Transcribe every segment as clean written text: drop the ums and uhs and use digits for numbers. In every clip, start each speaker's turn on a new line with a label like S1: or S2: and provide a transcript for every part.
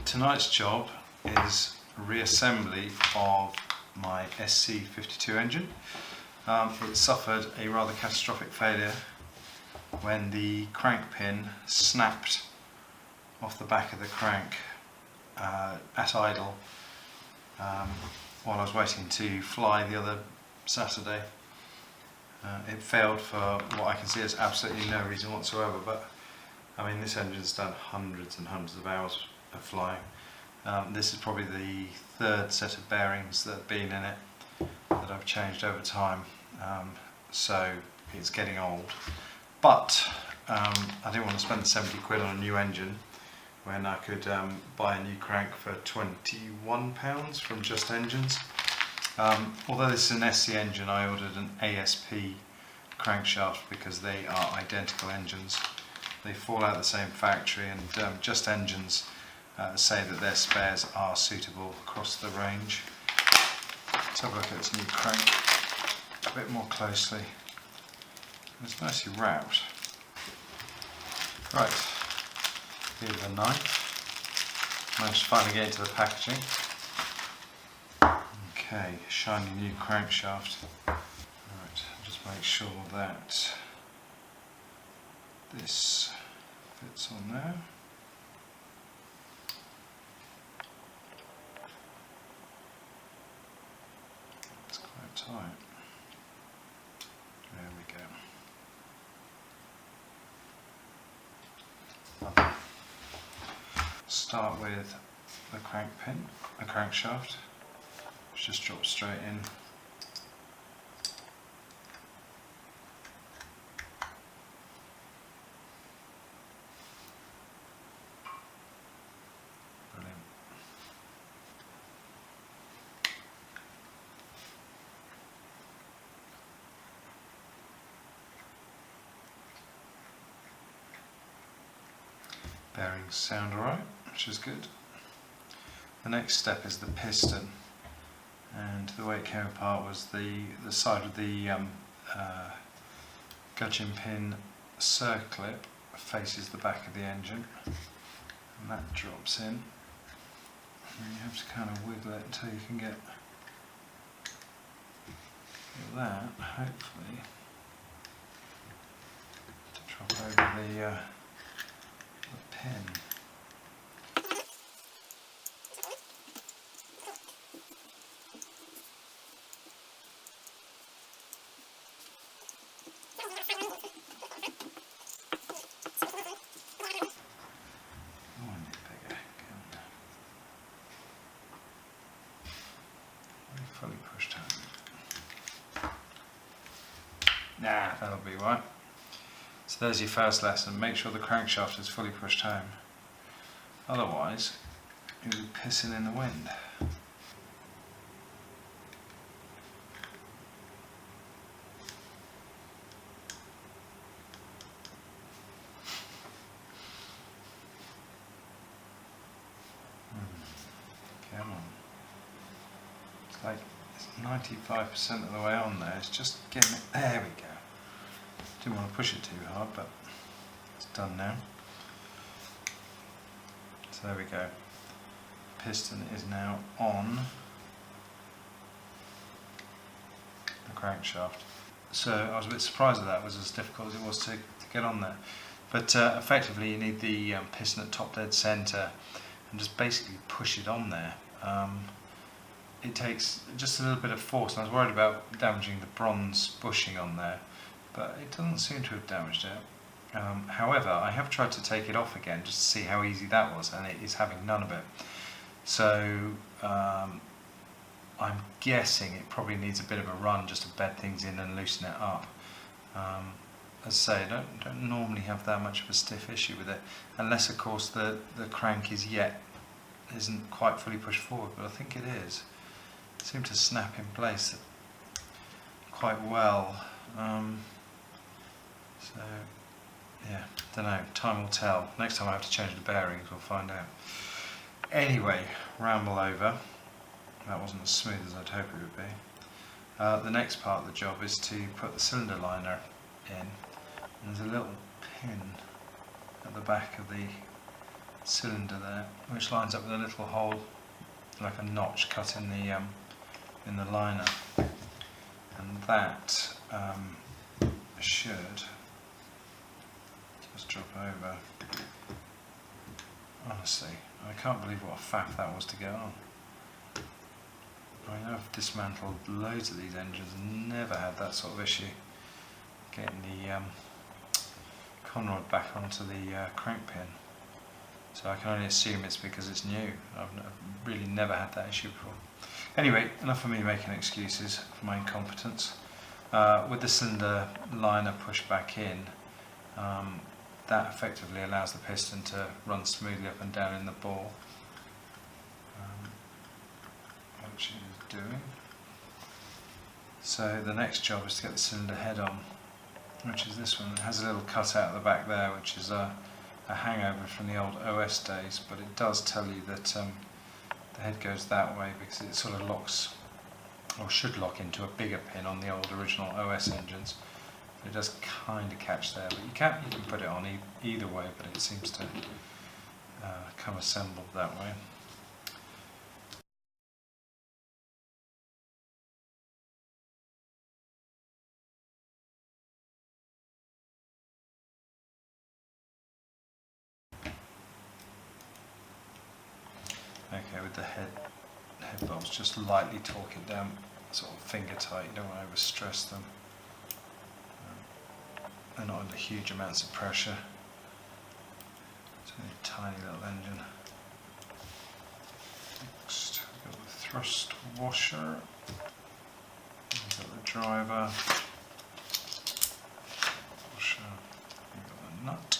S1: Tonight's job is reassembly of my SC52 engine. It suffered a rather catastrophic failure when the crank pin snapped off the back of the crank at idle while I was waiting to fly the other Saturday. It failed for what I can see as absolutely no reason whatsoever, but I mean, this engine's done hundreds and hundreds of hours of flying. This is probably the third set of bearings that have been in it that I've changed over time, so it's getting old. But I didn't want to spend 70 quid on a new engine when I could buy a new crank for £21 from Just Engines. Although this is an SC engine, I ordered an ASP crankshaft because they are identical engines. They fall out of the same factory, and Just Engines say that their spares are suitable across the range. Let's have a look at this new crank a bit more closely. It's nicely wrapped. Right, here's the knife. Managed to finally get into the packaging. Okay, shiny new crankshaft. Right, just make sure that this fits on there. It's quite tight. There we go. Start with the crank pin, the crankshaft, which just drops straight in. Brilliant. Bearings sound alright, which is good. The next step is the piston, and the way it came apart was the side of the gudgeon pin circlip faces the back of the engine, and that drops in, and you have to kind of wiggle it until you can get that, hopefully, to drop over the pin. Fully pushed home. Nah, that'll be right. So there's your first lesson. Make sure the crankshaft is fully pushed home. Otherwise, you'll be pissing in the wind. Come on. It's like it's 95% of the way on there. It's just getting it. There we go. Didn't want to push it too hard, but it's done now. So there we go. Piston is now on the crankshaft. So I was a bit surprised that was as difficult as it was to get on there. But effectively you need the piston at top dead centre and just basically push it on there. It takes just a little bit of force, and I was worried about damaging the bronze bushing on there, but it doesn't seem to have damaged it. However, I have tried to take it off again just to see how easy that was, and it is having none of it. So I'm guessing it probably needs a bit of a run just to bed things in and loosen it up. As I say, I don't normally have that much of a stiff issue with it, unless of course the crank isn't quite fully pushed forward, but I think it is. It seemed to snap in place quite well. So yeah, don't know, time will tell. Next time I have to change the bearings, we'll find out. Anyway, ramble over. That wasn't as smooth as I'd hope it would be. The next part of the job is to put the cylinder liner in. And there's a little pin at the back of the cylinder there, which lines up with a little hole, like a notch cut in the liner, and that should just drop over. Honestly, I can't believe what a faff that was to get on. I mean, I've dismantled loads of these engines and never had that sort of issue getting the conrod back onto the crank pin. So I can only assume it's because it's new. I've really never had that issue before. Anyway, enough of me making excuses for my incompetence. With the cylinder liner pushed back in, that effectively allows the piston to run smoothly up and down in the bore, which it is doing. So the next job is to get the cylinder head on, which is this one. It has a little cut out at the back there, which is a hangover from the old OS days, but it does tell you that the head goes that way because it sort of locks, or should lock, into a bigger pin on the old original OS engines. It does kind of catch there, but you can put it on either way, but it seems to come assembled that way. Okay, with the head bolts, just lightly torque it down, sort of finger tight. You don't want to overstress them. They're not under huge amounts of pressure. It's only a tiny little engine. Next, we've got the thrust washer. We've got the driver. Washer. We've got the nut.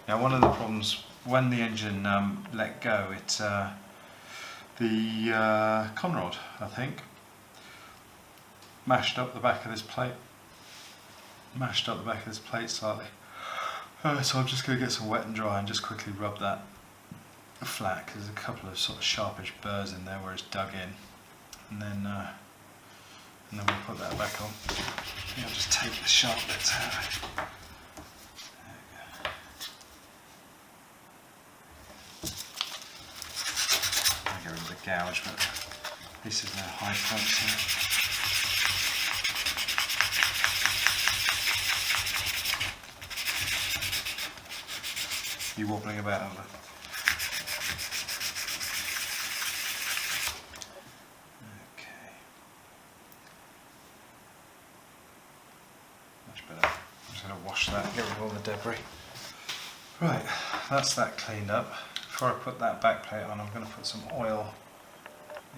S1: Now, one of the problems when the engine let go, the conrod, I think, mashed up the back of this plate. Slightly. So I'm just going to get some wet and dry and just quickly rub that flat, because there's a couple of sort of sharpish burrs in there where it's dug in, and then we'll put that back on. I think I'll just take the sharp bits out. I'll get rid of the gouge, but this is no high points here. You wobbling about over. Okay. Much better. I'm just going to wash that, get rid of all the debris. Right, that's that cleaned up. Before I put that back plate on, I'm going to put some oil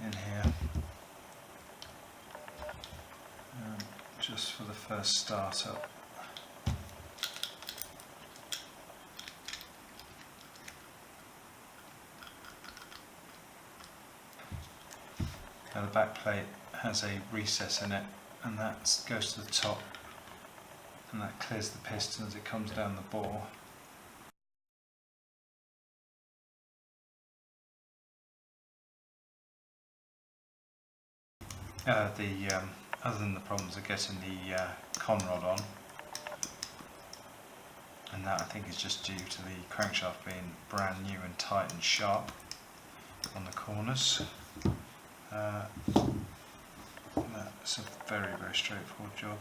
S1: in here. Just for the first start up. Now the back plate has a recess in it, and that goes to the top, and that clears the piston as it comes down the bore. Other than the problems of getting the conrod on, and that I think is just due to the crankshaft being brand new and tight and sharp on the corners. That's a very, very straightforward job.